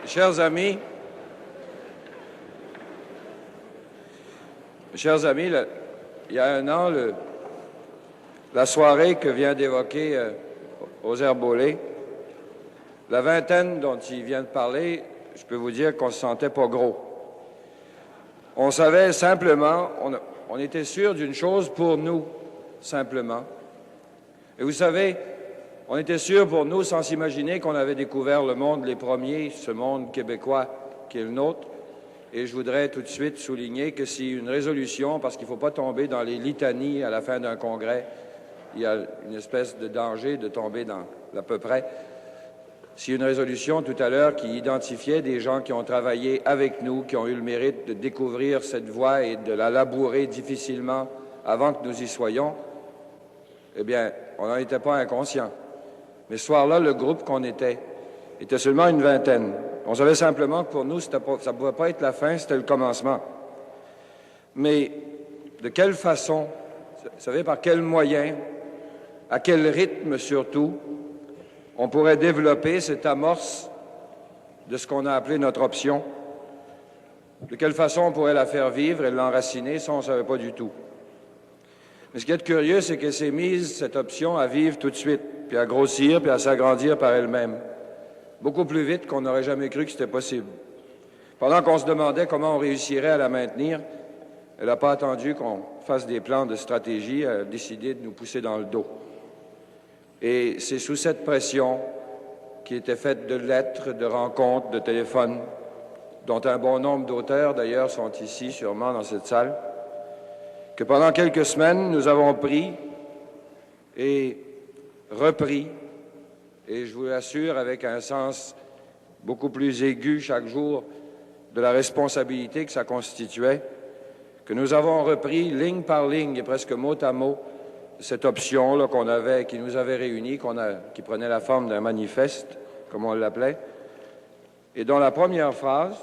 Chers amis, il y a un an, la soirée que vient d'évoquer aux Herbolés, la vingtaine dont il vient de parler, je peux vous dire qu'on ne se sentait pas gros. On savait simplement, on était sûr d'une chose pour nous, simplement. Et vous savez, on était sûr pour nous, sans s'imaginer qu'on avait découvert le monde les premiers, ce monde québécois qui est le nôtre. Et je voudrais tout de suite souligner que si une résolution, parce qu'il ne faut pas tomber dans les litanies à la fin d'un congrès, il y a une espèce de danger de tomber dans l'à peu près. Si une résolution tout à l'heure qui identifiait des gens qui ont travaillé avec nous, qui ont eu le mérite de découvrir cette voie et de la labourer difficilement avant que nous y soyons, eh bien, on n'en était pas inconscient. Mais ce soir-là, le groupe qu'on était seulement une vingtaine. On savait simplement que pour nous, ça ne pouvait pas être la fin, c'était le commencement. Mais de quelle façon, vous savez, par quels moyens, à quel rythme surtout, on pourrait développer cette amorce de ce qu'on a appelé notre option? De quelle façon on pourrait la faire vivre et l'enraciner? Ça, on ne savait pas du tout. Mais ce qui est curieux, c'est qu'elle s'est mise, cette option, à vivre tout de suite, puis à grossir, puis à s'agrandir par elle-même. Beaucoup plus vite qu'on n'aurait jamais cru que c'était possible. Pendant qu'on se demandait comment on réussirait à la maintenir, elle n'a pas attendu qu'on fasse des plans de stratégie, elle a décidé de nous pousser dans le dos. Et c'est sous cette pression, qui était faite de lettres, de rencontres, de téléphones, dont un bon nombre d'auteurs, d'ailleurs, sont ici, sûrement, dans cette salle, que pendant quelques semaines, nous avons pris et repris, et je vous l'assure, avec un sens beaucoup plus aigu chaque jour de la responsabilité que ça constituait, que nous avons repris ligne par ligne et presque mot à mot cette option-là qu'on avait, qui nous avait réunis, qui prenait la forme d'un manifeste, comme on l'appelait, et dont la première phrase,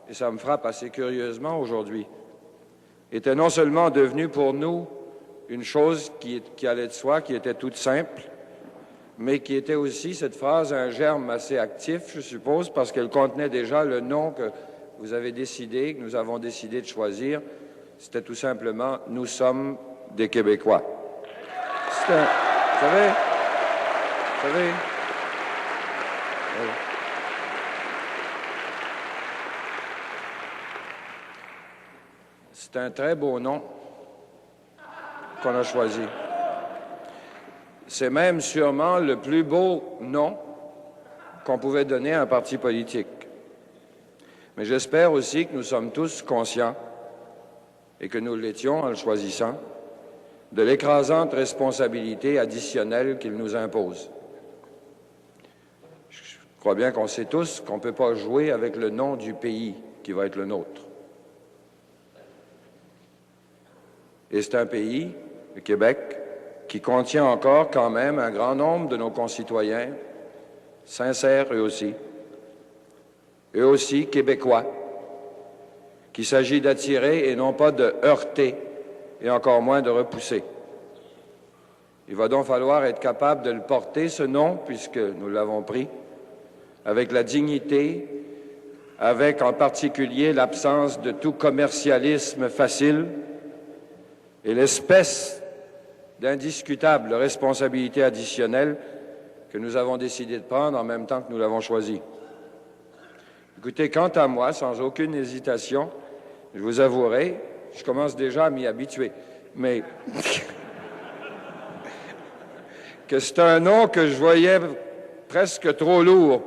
et ça me frappe assez curieusement aujourd'hui, était non seulement devenue pour nous une chose qui allait de soi, qui était toute simple, mais qui était aussi, cette phrase, un germe assez actif, je suppose, parce qu'elle contenait déjà le nom que vous avez décidé, que nous avons décidé de choisir. C'était tout simplement « Nous sommes des Québécois ». Vous savez, c'est un très beau nom qu'on a choisi. C'est même sûrement le plus beau nom qu'on pouvait donner à un parti politique. Mais j'espère aussi que nous sommes tous conscients, et que nous l'étions en le choisissant, de l'écrasante responsabilité additionnelle qu'il nous impose. Je crois bien qu'on sait tous qu'on ne peut pas jouer avec le nom du pays qui va être le nôtre. Et c'est un pays, le Québec, qui contient encore quand même un grand nombre de nos concitoyens, sincères eux aussi québécois, qu'il s'agit d'attirer et non pas de heurter, et encore moins de repousser. Il va donc falloir être capable de le porter, ce nom, puisque nous l'avons pris, avec la dignité, avec en particulier l'absence de tout commercialisme facile et l'espèce d'indiscutable responsabilité additionnelle que nous avons décidé de prendre en même temps que nous l'avons choisi. Écoutez, quant à moi, sans aucune hésitation, je vous avouerai, je commence déjà à m'y habituer, mais que c'est un nom que je voyais presque trop lourd.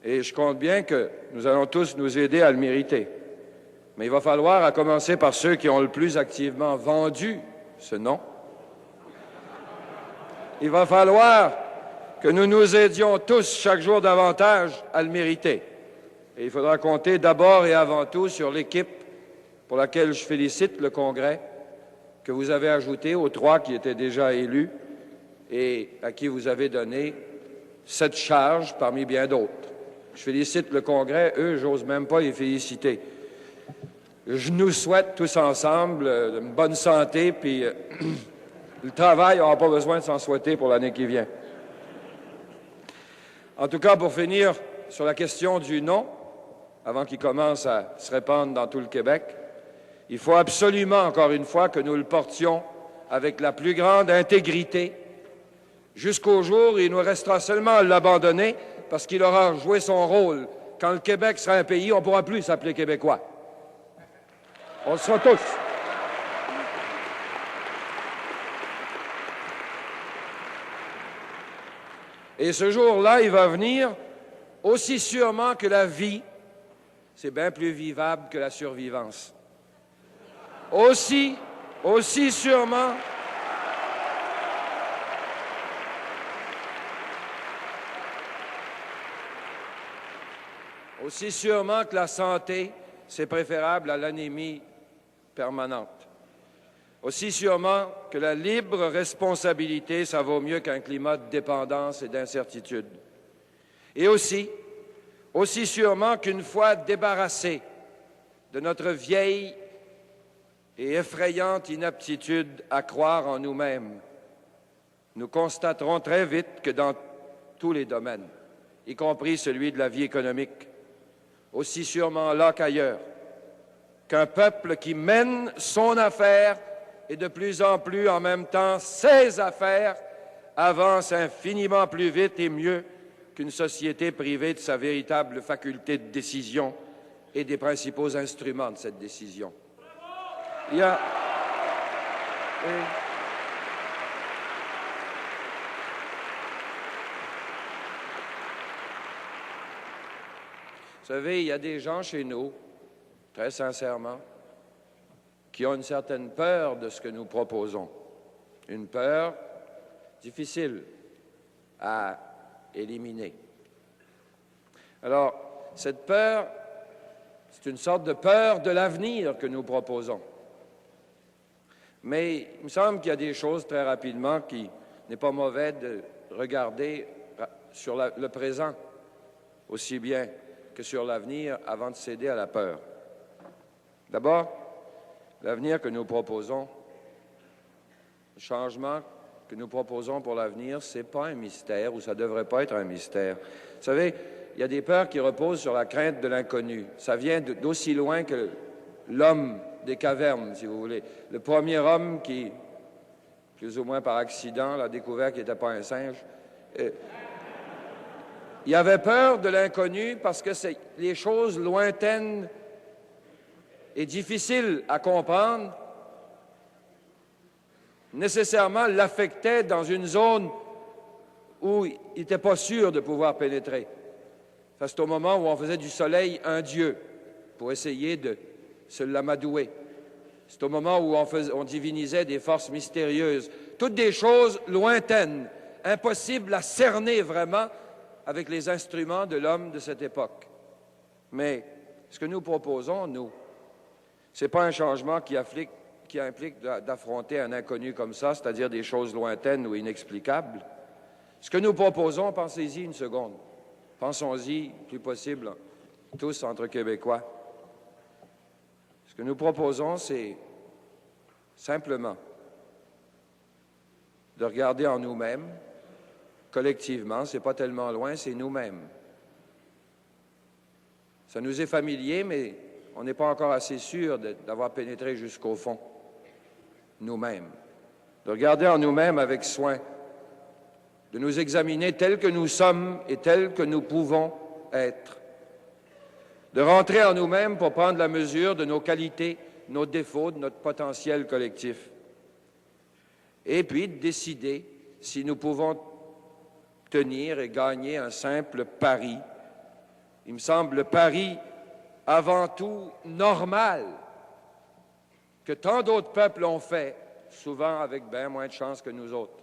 Et je compte bien que nous allons tous nous aider à le mériter. Mais il va falloir, à commencer par ceux qui ont le plus activement vendu ce nom, il va falloir que nous nous aidions tous chaque jour davantage à le mériter. Et il faudra compter d'abord et avant tout sur l'équipe pour laquelle je félicite le Congrès, que vous avez ajouté aux 3 qui étaient déjà élus et à qui vous avez donné cette charge parmi bien d'autres. Je félicite le Congrès, eux, j'ose même pas les féliciter. Je nous souhaite tous ensemble une bonne santé, puis le travail, on n'aura pas besoin de s'en souhaiter pour l'année qui vient. En tout cas, pour finir sur la question du non, avant qu'il commence à se répandre dans tout le Québec, il faut absolument, encore une fois, que nous le portions avec la plus grande intégrité jusqu'au jour où il nous restera seulement à l'abandonner parce qu'il aura joué son rôle. Quand le Québec sera un pays, on ne pourra plus s'appeler Québécois. On le sera tous. Et ce jour-là, il va venir aussi sûrement que la vie, c'est bien plus vivable que la survivance. Aussi sûrement que la santé, c'est préférable à l'anémie permanente. Aussi sûrement que la libre responsabilité, ça vaut mieux qu'un climat de dépendance et d'incertitude. Et aussi sûrement qu'une fois débarrassés de notre vieille et effrayante inaptitude à croire en nous-mêmes, nous constaterons très vite que dans tous les domaines, y compris celui de la vie économique, aussi sûrement là qu'ailleurs, qu'un peuple qui mène son affaire et de plus en plus en même temps ses affaires avance infiniment plus vite et mieux qu'une société privée de sa véritable faculté de décision et des principaux instruments de cette décision. Il y a... Vous savez, il y a des gens chez nous, très sincèrement, qui ont une certaine peur de ce que nous proposons. Une peur difficile à éliminer. Alors, cette peur, c'est une sorte de peur de l'avenir que nous proposons. Mais il me semble qu'il y a des choses très rapidement qui n'est pas mauvais de regarder sur le présent aussi bien que sur l'avenir avant de céder à la peur. D'abord, l'avenir que nous proposons, le changement que nous proposons pour l'avenir, ce n'est pas un mystère ou ça ne devrait pas être un mystère. Vous savez, il y a des peurs qui reposent sur la crainte de l'inconnu. Ça vient d'aussi loin que l'homme des cavernes, si vous voulez. Le premier homme qui, plus ou moins par accident, a découvert qu'il n'était pas un singe, il avait peur de l'inconnu parce que c'est les choses lointaines et difficiles à comprendre nécessairement l'affectaient dans une zone où il n'était pas sûr de pouvoir pénétrer. C'est au moment où on faisait du soleil un dieu pour essayer de se l'amadouer. C'est au moment où on divinisait des forces mystérieuses. Toutes des choses lointaines, impossibles à cerner vraiment avec les instruments de l'homme de cette époque. Mais ce que nous proposons, nous, ce n'est pas un changement qui implique d'affronter un inconnu comme ça, c'est-à-dire des choses lointaines ou inexplicables. Ce que nous proposons, pensez-y une seconde, pensons-y, plus possible, tous entre Québécois. Ce que nous proposons, c'est simplement de regarder en nous-mêmes, collectivement, ce n'est pas tellement loin, c'est nous-mêmes. Ça nous est familier, mais on n'est pas encore assez sûr d'avoir pénétré jusqu'au fond, nous-mêmes. De regarder en nous-mêmes avec soin, de nous examiner tels que nous sommes et tels que nous pouvons être. De rentrer en nous-mêmes pour prendre la mesure de nos qualités, nos défauts, de notre potentiel collectif. Et puis de décider si nous pouvons tenir et gagner un simple pari. Il me semble le pari avant tout normal que tant d'autres peuples ont fait, souvent avec bien moins de chance que nous autres.